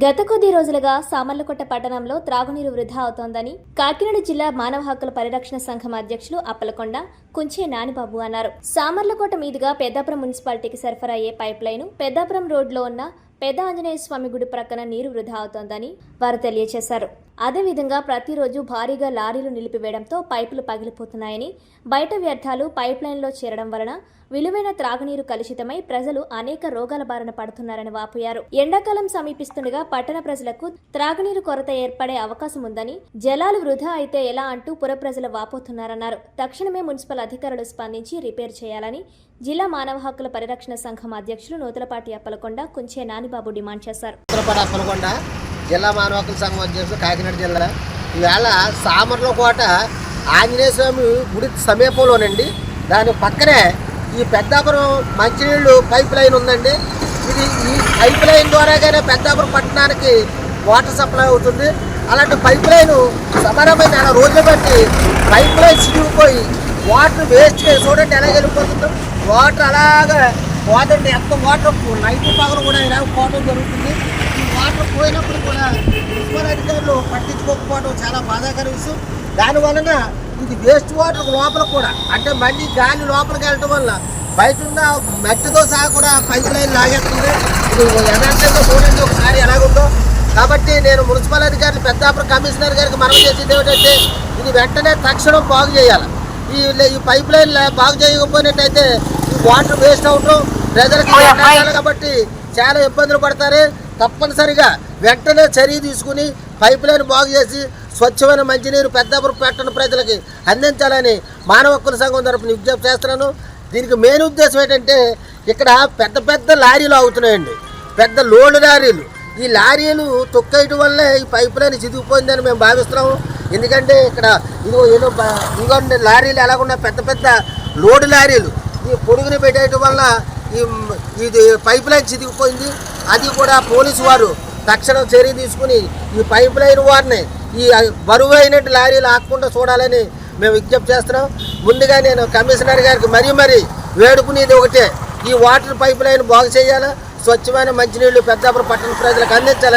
గత కొద్ది రోజులుగా సామర్లకోట పట్టణంలో త్రాగునీరు వృధా అవుతోందని కాకినాడ జిల్లా మానవ హక్కుల పరిరక్షణ సంఘం అధ్యక్షులు అప్పలకొండ కుంచే నానిబాబు అన్నారు. సామర్లకోట మీదుగా పెద్దాపురం మున్సిపాలిటీకి సరఫరా అయ్యే పైప్ లైన్ పెద్దాపురం రోడ్లో ఉన్న పెద్ద ఆంజనేయ స్వామి గుడి ప్రక్కన నీరు వృధా అవుతోందని వారు తెలియజేశారు. అదేవిధంగా ప్రతిరోజు భారీగా లారీలు నిలిపివేయడంతో పైపులు పగిలిపోతున్నాయని, బయట వ్యర్థాలు పైప్ లైన్లో చేరడం వలన విలువైన త్రాగునీరు కలుషితమై ప్రజలు అనేక రోగాల బారిన పడుతున్నారని వాపోయారు. ఎండాకాలం సమీపిస్తుండగా పట్టణ ప్రజలకు త్రాగునీరు కొరత ఏర్పడే అవకాశం ఉందని, జలాలు వృధా అయితే ఎలా అంటూ పుర ప్రజలు వాపోతున్నారన్నారు. తక్షణమే మున్సిపల్ అధికారులు స్పందించి రిపేర్ చేయాలని జిల్లా మానవ హక్కుల పరిరక్షణ సంఘం అధ్యక్షులు నూతలపాటి అప్పలకొండ కుంచే నానిబాబు డిమాండ్ చేశారు. జిల్లా మానవ హక్కుల సంఘం అధ్యక్షులు కాకినాడ జిల్లా. ఈవేళ సామర్లకోట ఆంజనేయ స్వామి గుడి సమీపంలోనండి, దాని పక్కనే ఈ పెద్దాపురం మంచినీళ్ళు పైప్ లైన్ ఉందండి. ఈ పైప్ లైన్ ద్వారాగానే పెద్దాపురం పట్టణానికి వాటర్ సప్లై అవుతుంది. అలాంటి పైప్ లైన్ సమానమైన రోజులు బట్టి పైప్ లైన్ చిరిగిపోయి వాటర్ వేస్ట్ చూడండి ఎలా వెళ్ళిపోతుందో. వాటర్ అలాగా పోదండి, ఎంత వాటర్ నైట్ పగలు కూడా ఇలా పోవడం జరుగుతుంది. ఈ వాటర్ పోయినప్పుడు కూడా మున్సిపల్ అధికారులు పట్టించుకోకపోవడం చాలా బాధాకర విషయం. దానివలన ఇది వేస్ట్ వాటర్ లోపల కూడా, అంటే మళ్ళీ గాలి లోపలికి వెళ్ళటం వల్ల బయట ఉన్న మట్టితో సహా కూడా పైప్ లైన్ లాగేస్తుంది. ఇది యథార్థంగా చూడండి ఒకసారి ఎలాగుందో. కాబట్టి నేను మున్సిపల్ అధికారులు పెద్దాపురం కమిషనర్ గారికి మనం చేసేది ఏమిటంటే, ఇది వెంటనే తక్షణం బాగు చేయాలి. ఈ పైప్ లైన్ బాగు చేయకపోయినట్టయితే ఈ వాటర్ వేస్ట్ అవటం ప్రజలకు కాబట్టి చాలా ఇబ్బందులు పడతారు. తప్పనిసరిగా వెంటనే చర్య తీసుకుని పైప్ లైన్ బాగు చేసి స్వచ్ఛమైన మంచినీరు పెద్దాపురం పట్టణ ప్రజలకి అందించాలని మానవ హక్కుల సంఘం తరపున విజ్ఞప్తి చేస్తున్నాను. దీనికి మెయిన్ ఉద్దేశం ఏంటంటే, ఇక్కడ పెద్ద పెద్ద లారీలు అవుతున్నాయండి, పెద్ద లోడ్ లారీలు. ఈ లారీలు తొక్కేయటం వల్లే ఈ పైప్ లైన్ చితికిపోయిందని మేము భావిస్తున్నాము. ఎందుకంటే ఇక్కడ ఇంకొన్ని లారీలు ఎలాగున్నా పెద్ద పెద్ద లోడ్ లారీలు ఈ పొడుగుని పెట్టేయటం వల్ల ఇది పైప్ లైన్ చితికిపోయింది. అది కూడా పోలీసు వారు తక్షణం చర్య తీసుకుని ఈ పైప్ లైన్ వారిని ఈ బరువు అయినట్టు లారీలు ఆకుండా చూడాలని మేము విజ్ఞప్తి చేస్తున్నాం. ముందుగా నేను కమిషనర్ గారికి మరీ వేడుకునేది ఒకటే, ఈ వాటర్ పైప్ లైన్ బాగు చేయాలా, స్వచ్ఛమైన మంచినీళ్లు పెద్దాపురం పట్టణ ప్రజలకు అందించాలని.